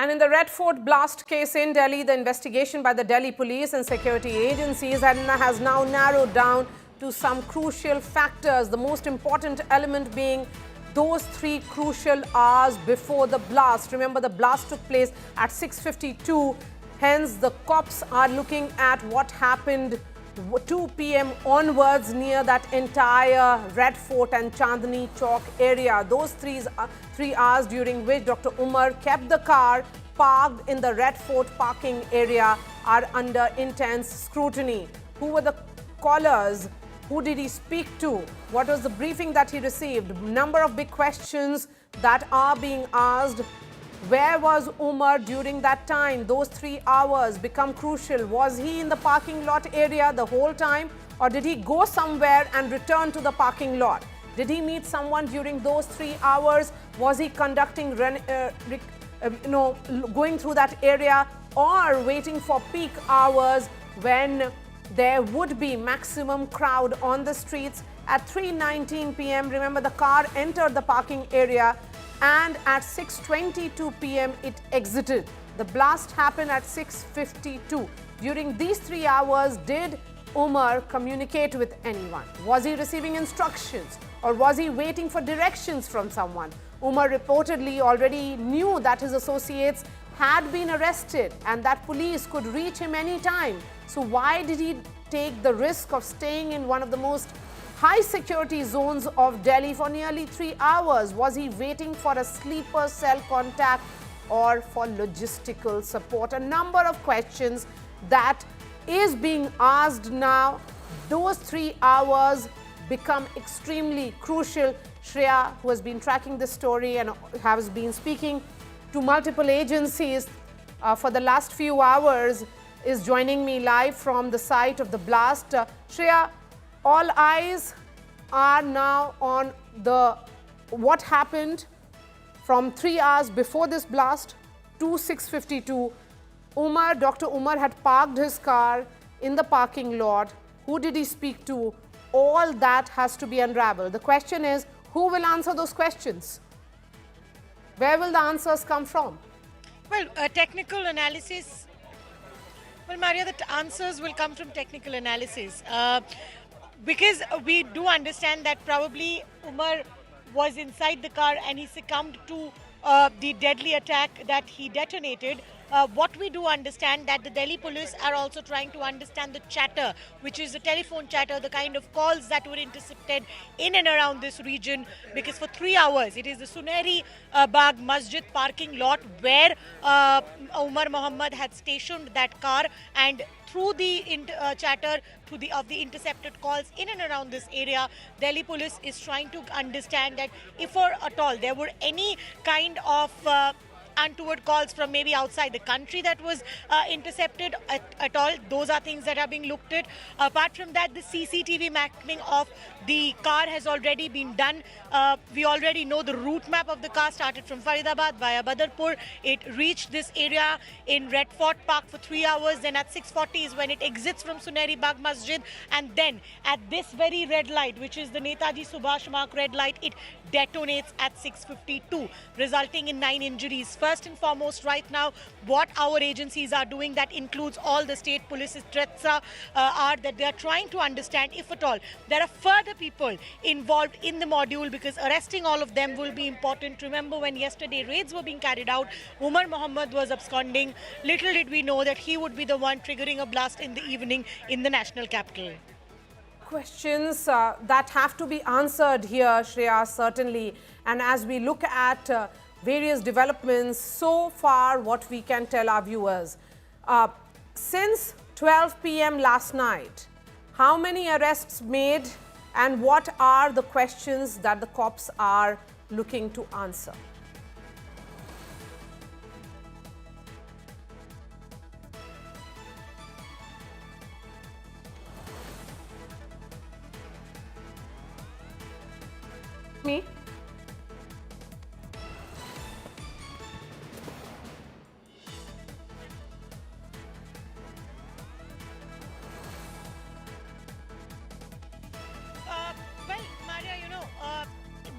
And in the Red Fort blast case in Delhi, the investigation by the Delhi police and security agencies has now narrowed down to some crucial factors. The most important element being those 3 crucial hours before the blast. Remember, the blast took place at 6:52. Hence, the cops are looking at what happened 2 p.m. onwards near that entire Red Fort and Chandni Chowk area. Those 3 hours during which Dr. Umar kept the car parked in the Red Fort parking area are under intense scrutiny. Who were the callers? Who did he speak to? What was the briefing that he received? Number of big questions that are being asked. Where was Umar during that time? Those 3 hours become crucial. Was he in the parking lot area the whole time, or did he go somewhere and return to the parking lot? Did he meet someone during those 3 hours? Was he conducting, going through that area, or waiting for peak hours when there would be maximum crowd on the streets? At 3:19 p.m., remember, the car entered the parking area, and at 6:22 p.m. it exited. The blast happened at 6:52. During these 3 hours, did Umar communicate with anyone? Was he receiving instructions, or was he waiting for directions from someone? Umar reportedly already knew that his associates had been arrested and that police could reach him anytime. So why did he take the risk of staying in one of the most high security zones of Delhi for nearly 3 hours? Was he waiting for a sleeper cell contact or for logistical support? A number of questions that is being asked now. Those 3 hours become extremely crucial. Shreya, who has been tracking this story and has been speaking to multiple agencies for the last few hours, is joining me live from the site of the blast. Shreya, all eyes are now on what happened from 3 hours before this blast to 6:52. Dr. Umar had parked his car in the parking lot. Who did he speak to? All that has to be unraveled. The question is, who will answer those questions? Where will the answers come from? Well, technical analysis. Well, Maria, the answers will come from technical analysis. Because we do understand that probably Umar was inside the car and he succumbed to the deadly attack that he detonated. What we do understand that the Delhi police are also trying to understand the chatter, which is the telephone chatter, the kind of calls that were intercepted in and around this region, because for 3 hours it is the Suneri Bagh Masjid parking lot where Umar Mohammed had stationed that car, and through the chatter of the intercepted calls in and around this area, Delhi police is trying to understand that if or at all there were any kind of untoward calls from maybe outside the country that was intercepted at all. Those are things that are being looked at. Apart from that, the CCTV mapping of the car has already been done. We already know the route map of the car started from Faridabad via Badarpur. It reached this area in Red Fort Park for 3 hours. Then at 6:40 is when it exits from Suneri Bagh Masjid. And then at this very red light, which is the Netaji Subhash Mark red light, it detonates at 6:52, resulting in 9 injuries. First and foremost, right now, what our agencies are doing, that includes all the state police's threats, are that they are trying to understand if at all there are further people involved in the module, because arresting all of them will be important. Remember, when yesterday raids were being carried out, Umar Mohammed was absconding. Little did we know that he would be the one triggering a blast in the evening in the national capital. Questions that have to be answered here, Shreya, certainly. And as we look at various developments, so far what we can tell our viewers, since 12 p.m. last night, how many arrests made, and what are the questions that the cops are looking to answer? Me? Well, Maria,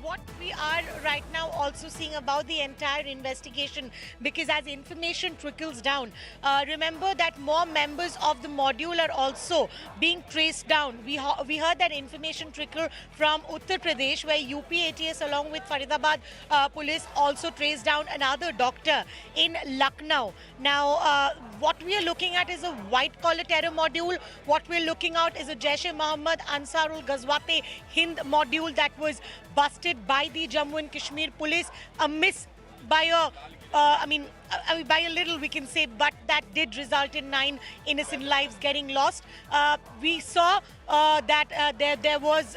what we are right now also seeing about the entire investigation, because as information trickles down, remember that more members of the module are also being traced down. We heard that information trickle from Uttar Pradesh, where UP ATS along with Faridabad police also traced down another doctor in Lucknow. Now, what we are looking at is a white-collar terror module. What we're looking at is a Jaish-e-Mohammed Ansarul Ghazwat-e Hind module that was busted by the Jammu and Kashmir police. A miss by a by a little we can say, but that did result in 9 innocent lives getting lost. We saw that there was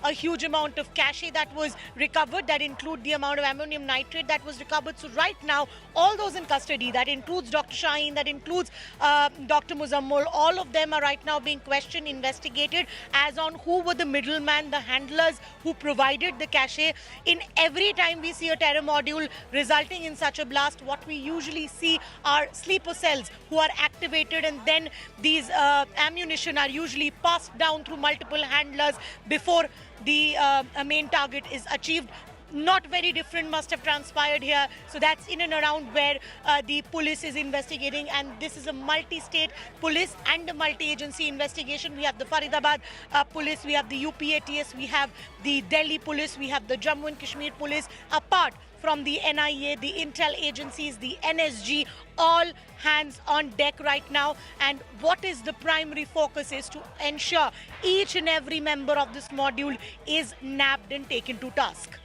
a huge amount of cash that was recovered, that include the amount of ammonium nitrate that was recovered. So right now, all those in custody, that includes Dr. Shaheen, that includes Dr. Muzammil, all of them are right now being questioned, investigated as on who were the middleman, the handlers who provided the cash. In every time we see a terror module resulting in such a blast, what we usually see are sleeper cells who are activated, and then these ammunition are usually passed down through multiple handlers before the main target is achieved. Not very different must have transpired here. So that's in and around where the police is investigating, and this is a multi-state police and a multi-agency investigation. We have the Faridabad police, we have the UP ATS, we have the Delhi police, we have the Jammu and Kashmir police, apart from the NIA, the intel agencies, the NSG, all hands on deck right now. And what is the primary focus is to ensure each and every member of this module is nabbed and taken to task.